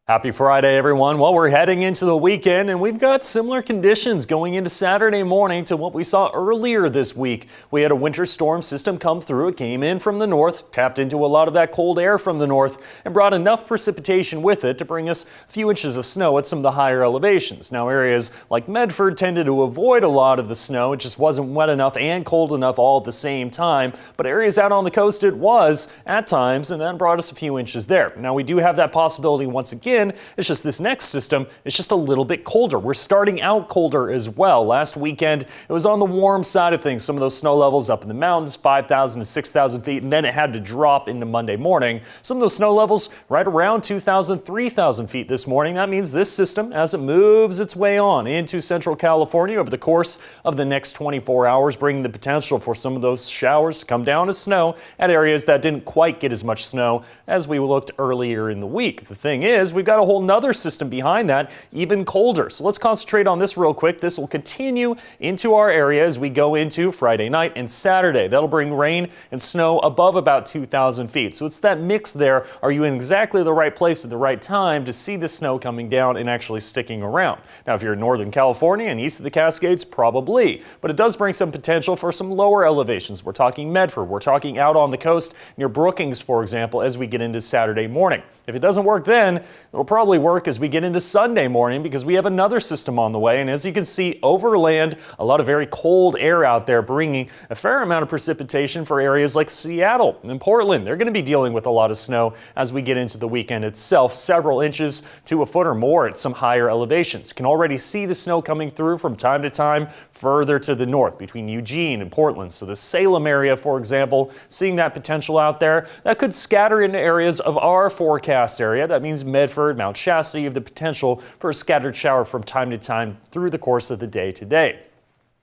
Happy Friday, everyone. Well, we're heading into the weekend and we've got similar conditions going into Saturday morning to what we saw earlier this week. We had a winter storm system come through. It came in from the north, tapped into a lot of that cold air from the north and brought enough precipitation with it to bring us a few inches of snow at some of the higher elevations. Now, areas like Medford tended to avoid a lot of the snow. It just wasn't wet enough and cold enough all at the same time. But areas out on the coast, it was at times, and that brought us a few inches there. Now, we do have that possibility once again. It's just this next system is just a little bit colder. We're starting out colder as well. Last weekend, it was on the warm side of things. Some of those snow levels up in the mountains, 5,000 to 6,000 feet, and then it had to drop into Monday morning. Some of those snow levels right around 2,000, 3,000 feet this morning. That means this system, as it moves its way on into central California over the course of the next 24 hours, bringing the potential for some of those showers to come down as snow at areas that didn't quite get as much snow as we looked earlier in the week. The thing is, we've got a whole nother system behind that, even colder. So let's concentrate on this real quick. This will continue into our area as we go into Friday night and Saturday. That'll bring rain and snow above about 2,000 feet. So it's that mix there. Are you in exactly the right place at the right time to see the snow coming down and actually sticking around? Now, if you're in Northern California and east of the Cascades, probably. But it does bring some potential for some lower elevations. We're talking Medford. We're talking out on the coast near Brookings, for example, as we get into Saturday morning. If it doesn't work then, it'll probably work as we get into Sunday morning because we have another system on the way. And as you can see, overland, a lot of very cold air out there bringing a fair amount of precipitation for areas like Seattle and Portland. They're going to be dealing with a lot of snow as we get into the weekend itself, several inches to a foot or more at some higher elevations. You can already see the snow coming through from time to time further to the north between Eugene and Portland. So the Salem area, for example, seeing that potential out there, that could scatter into areas of our forecast area. That means Medford, Mount Shasta, you have the potential for a scattered shower from time to time through the course of the day today.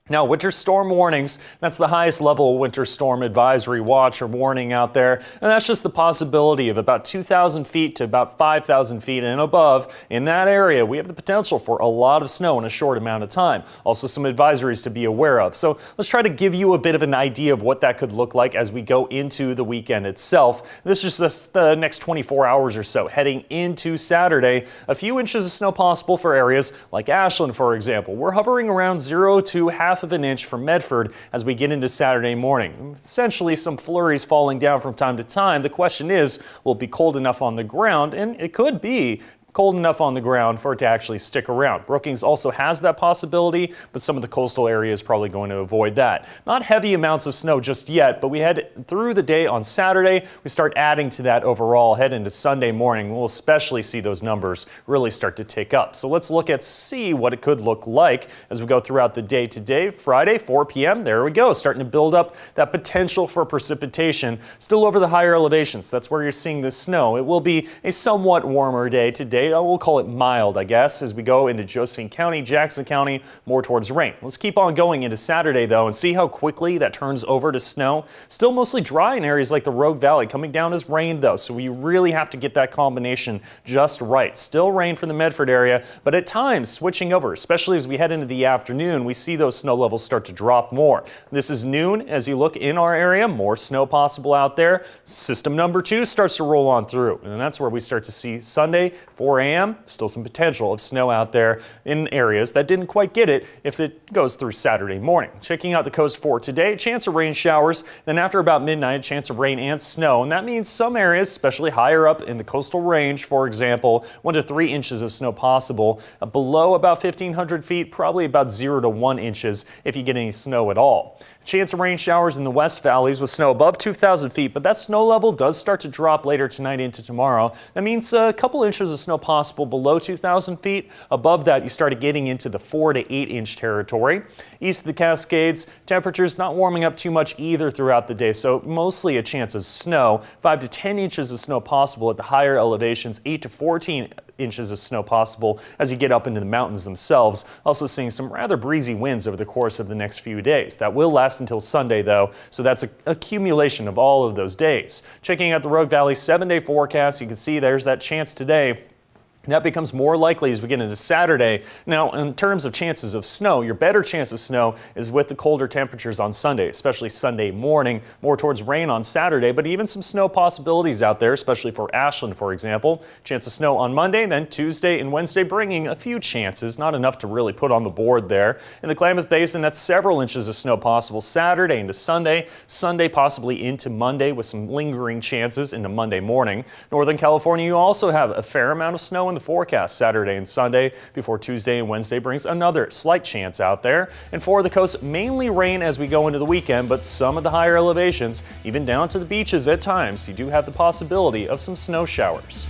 Now, winter storm warnings, that's the highest level winter storm advisory watch or warning out there. And that's just the possibility of about 2,000 feet to about 5,000 feet and above. In that area, we have the potential for a lot of snow in a short amount of time. Also, some advisories to be aware of. So let's try to give you a bit of an idea of what that could look like as we go into the weekend itself. This is just the next 24 hours or so. Heading into Saturday, a few inches of snow possible for areas like Ashland, for example. We're hovering around 0 to half of an inch from Medford as we get into Saturday morning. Essentially some flurries falling down from time to time. The question is, will it be cold enough on the ground? And it could be cold enough on the ground for it to actually stick around. Brookings also has that possibility, but some of the coastal areas probably going to avoid that. Not heavy amounts of snow just yet, but we head through the day on Saturday. We start adding to that overall. Head into Sunday morning. We'll especially see those numbers really start to tick up. So let's see what it could look like as we go throughout the day today. Friday, 4 p.m. There we go. Starting to build up that potential for precipitation. Still over the higher elevations. That's where you're seeing the snow. It will be a somewhat warmer day today. We'll call it mild, I guess, as we go into Josephine County, Jackson County, more towards rain. Let's keep on going into Saturday, though, and see how quickly that turns over to snow. Still mostly dry in areas like the Rogue Valley, coming down as rain, though, so we really have to get that combination just right. Still rain for the Medford area, but at times switching over, especially as we head into the afternoon, we see those snow levels start to drop more. This is noon. As you look in our area, more snow possible out there. System number 2 starts to roll on through, and that's where we start to see Sunday, 4 a.m., still some potential of snow out there in areas that didn't quite get it if it goes through Saturday morning. Checking out the coast for today, chance of rain showers, then after about midnight, chance of rain and snow, and that means some areas, especially higher up in the coastal range, for example, 1 to 3 inches of snow possible. Below about 1,500 feet, probably about 0 to 1 inches if you get any snow at all. Chance of rain showers in the west valleys with snow above 2,000 feet, but that snow level does start to drop later tonight into tomorrow. That means a couple inches of snow possible below 2,000 feet. Above that, you start getting into the 4 to 8 inch territory. East of the Cascades, temperatures not warming up too much either throughout the day, so mostly a chance of snow. 5 to 10 inches of snow possible at the higher elevations, 8 to 14 inches of snow possible as you get up into the mountains themselves. Also seeing some rather breezy winds over the course of the next few days. That will last until Sunday, though, so that's an accumulation of all of those days. Checking out the Rogue Valley 7-day forecast, you can see there's that chance today That becomes more likely as we get into Saturday. Now, in terms of chances of snow, your better chance of snow is with the colder temperatures on Sunday, especially Sunday morning, more towards rain on Saturday, but even some snow possibilities out there, especially for Ashland, for example. Chance of snow on Monday, then Tuesday and Wednesday bringing a few chances, not enough to really put on the board there. In the Klamath Basin, that's several inches of snow possible Saturday into Sunday, Sunday possibly into Monday with some lingering chances into Monday morning. Northern California, you also have a fair amount of snow in the forecast Saturday and Sunday before Tuesday and Wednesday brings another slight chance out there. And for the coast, mainly rain as we go into the weekend, but some of the higher elevations, even down to the beaches at times, you do have the possibility of some snow showers.